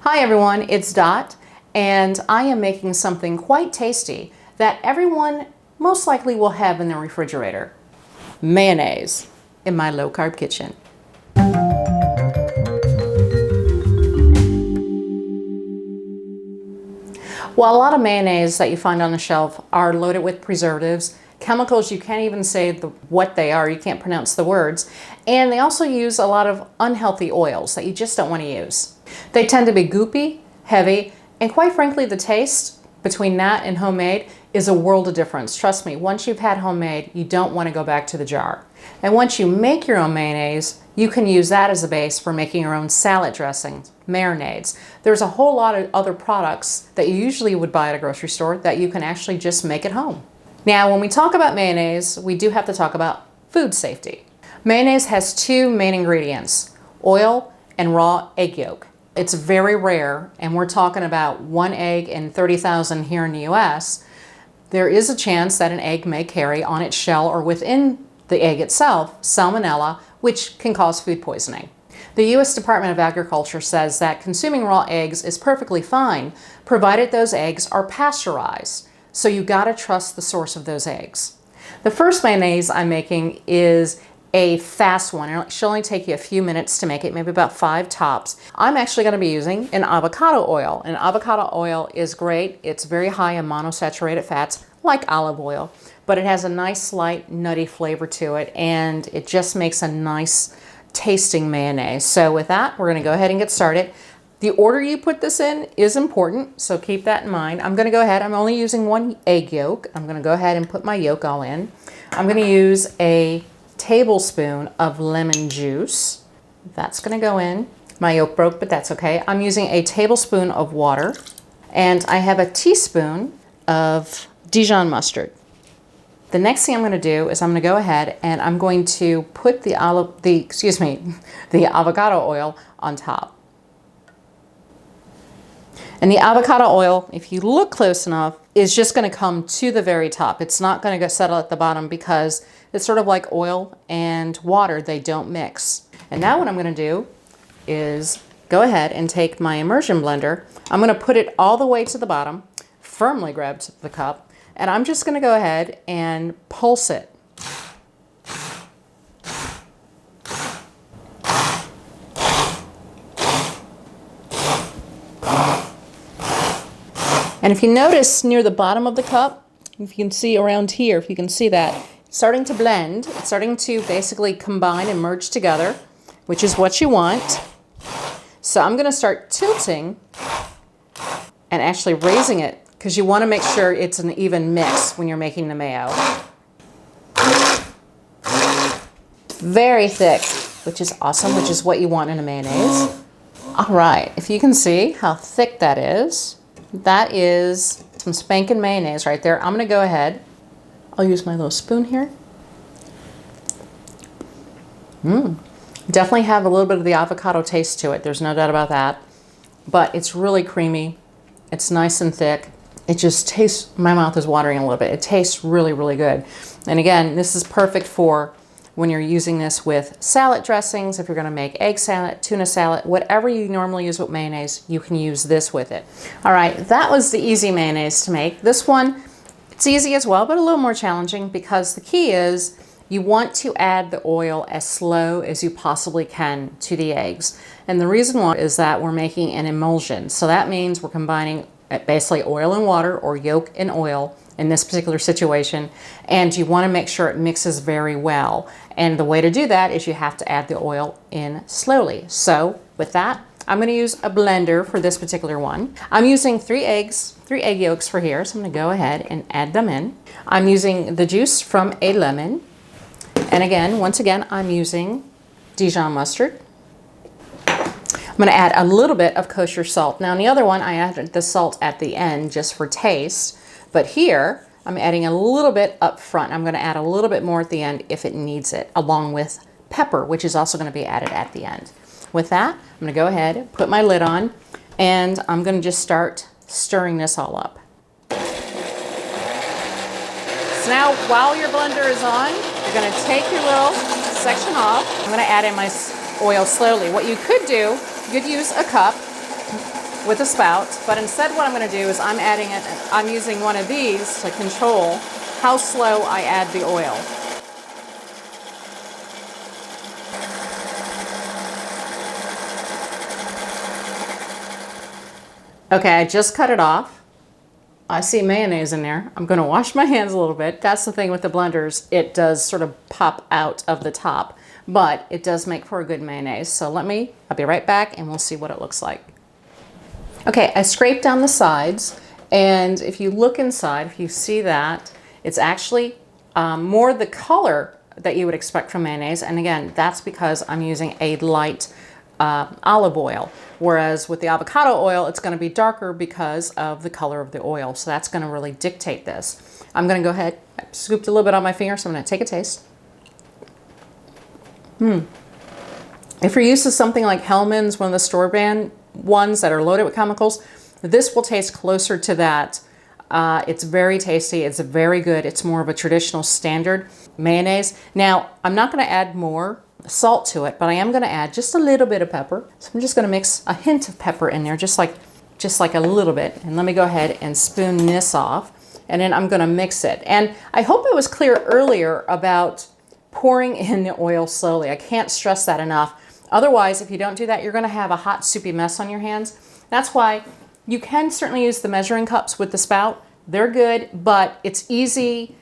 Hi everyone, it's Dot, and I am making something quite tasty that everyone most likely will have in their refrigerator. Mayonnaise in my low-carb kitchen. Well, a lot of mayonnaise that you find on the shelf are loaded with preservatives, chemicals you can't even say what they are, you can't pronounce the words, and they also use a lot of unhealthy oils that you just don't want to use. They tend to be goopy, heavy, and quite frankly the taste between that and homemade is a world of difference. Trust me, once you've had homemade, you don't want to go back to the jar. And once you make your own mayonnaise, you can use that as a base for making your own salad dressings, marinades. There's a whole lot of other products that you usually would buy at a grocery store that you can actually just make at home. Now, when we talk about mayonnaise, we do have to talk about food safety. Mayonnaise has two main ingredients, oil and raw egg yolk. It's very rare, and we're talking about 1 egg in 30,000 here in the US. There is a chance that an egg may carry on its shell or within the egg itself salmonella, which can cause food poisoning. The U.S. Department of Agriculture says that consuming raw eggs is perfectly fine, provided those eggs are pasteurized. So you gotta trust the source of those eggs. The first mayonnaise I'm making is a fast one. It should only take you a few minutes to make it, maybe about 5 tops. I'm actually gonna be using an avocado oil. And avocado oil is great. It's very high in monosaturated fats, like olive oil, but it has a nice light nutty flavor to it, and it just makes a nice tasting mayonnaise. So with that, we're gonna go ahead and get started. The order you put this in is important, so keep that in mind. I'm gonna go ahead, I'm only using 1 egg yolk. I'm gonna go ahead and put my yolk all in. I'm gonna use a tablespoon of lemon juice. That's gonna go in. My yolk broke, but that's okay. I'm using a tablespoon of water, and I have a teaspoon of Dijon mustard. The next thing I'm gonna do is I'm gonna go ahead and I'm going to put the avocado oil on top. And the avocado oil, if you look close enough, is just gonna come to the very top. It's not gonna go settle at the bottom because it's sort of like oil and water, they don't mix. And now what I'm gonna do is go ahead and take my immersion blender. I'm gonna put it all the way to the bottom, firmly grabbed the cup, and I'm just gonna go ahead and pulse it. And if you notice near the bottom of the cup, if you can see around here, if you can see that, it's starting to blend. It's starting to basically combine and merge together, which is what you want. So I'm gonna start tilting and actually raising it because you wanna make sure it's an even mix when you're making the mayo. Very thick, which is awesome, which is what you want in a mayonnaise. All right, if you can see how thick that is some spankin' mayonnaise right there. I'm gonna go ahead, I'll use my little spoon here. Definitely have a little bit of the avocado taste to it, there's no doubt about that. But it's really creamy, it's nice and thick. It just tastes, my mouth is watering a little bit. It tastes really, really good. And again, this is perfect for when you're using this with salad dressings, if you're gonna make egg salad, tuna salad, whatever you normally use with mayonnaise, you can use this with it. All right, that was the easy mayonnaise to make. This one, it's easy as well, but a little more challenging because the key is you want to add the oil as slow as you possibly can to the eggs. And the reason why is that we're making an emulsion. So that means we're combining basically oil and water or yolk and oil in this particular situation, and you want to make sure it mixes very well. And the way to do that is you have to add the oil in slowly. So with that, I'm going to use a blender for this particular one. I'm using 3 egg yolks for here, so I'm going to go ahead and add them in. I'm using the juice from a lemon, and again, once again, I'm using Dijon mustard. I'm going to add a little bit of kosher salt. Now in the other one, I added the salt at the end just for taste. But here, I'm adding a little bit up front. I'm gonna add a little bit more at the end if it needs it, along with pepper, which is also gonna be added at the end. With that, I'm gonna go ahead, put my lid on, and I'm gonna just start stirring this all up. So now, while your blender is on, you're gonna take your little section off. I'm gonna add in my oil slowly. What you could do, you could use a cup with a spout, but instead what I'm going to do is I'm using one of these to control how slow I add the oil. Okay, I just cut it off. I see mayonnaise in there. I'm going to wash my hands a little bit. That's the thing with the blenders. It does sort of pop out of the top, but it does make for a good mayonnaise. So I'll be right back and we'll see what it looks like. Okay, I scraped down the sides, and if you look inside, if you see that, it's actually more the color that you would expect from mayonnaise. And again, that's because I'm using a light olive oil. Whereas with the avocado oil, it's going to be darker because of the color of the oil. So that's going to really dictate this. I'm going to go ahead, I scooped a little bit on my finger, so I'm going to take a taste. If you're used to something like Hellmann's, one of the store brand ones that are loaded with chemicals, this will taste closer to that. It's very tasty. It's very good. It's more of a traditional standard mayonnaise. Now, I'm not going to add more salt to it, but I am going to add just a little bit of pepper. So I'm just going to mix a hint of pepper in there, just like a little bit. And let me go ahead and spoon this off, and then I'm going to mix it. And I hope I was clear earlier about pouring in the oil slowly. I can't stress that enough. Otherwise, if you don't do that, you're going to have a hot, soupy mess on your hands. That's why you can certainly use the measuring cups with the spout. They're good, but it's easy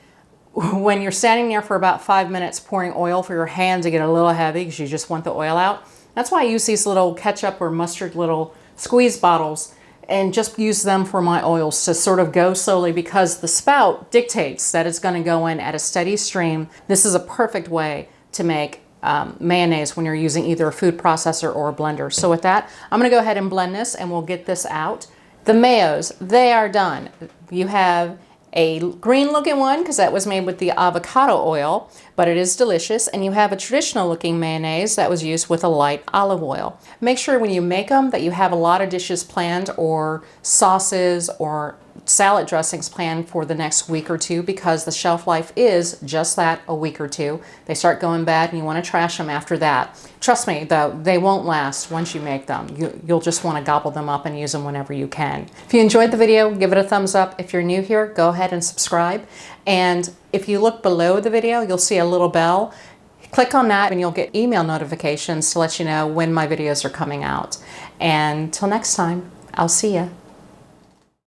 when you're standing there for about 5 minutes pouring oil for your hand to get a little heavy because you just want the oil out. That's why I use these little ketchup or mustard little squeeze bottles and just use them for my oils to sort of go slowly, because the spout dictates that it's going to go in at a steady stream. This is a perfect way to make mayonnaise when you're using either a food processor or a blender. So with that, I'm going to go ahead and blend this and we'll get this out. The mayos, they are done. You have a green looking one because that was made with the avocado oil, but it is delicious. And you have a traditional looking mayonnaise that was used with a light olive oil. Make sure when you make them that you have a lot of dishes planned, or sauces or salad dressings planned for the next week or two, because the shelf life is just that, a week or two. They start going bad and you want to trash them after that. Trust me though, they won't last once you make them. You'll just want to gobble them up and use them whenever you can. If you enjoyed the video, give it a thumbs up. If you're new here, go ahead and subscribe. And if you look below the video, you'll see a little bell. Click on that and you'll get email notifications to let you know when my videos are coming out. And till next time, I'll see ya.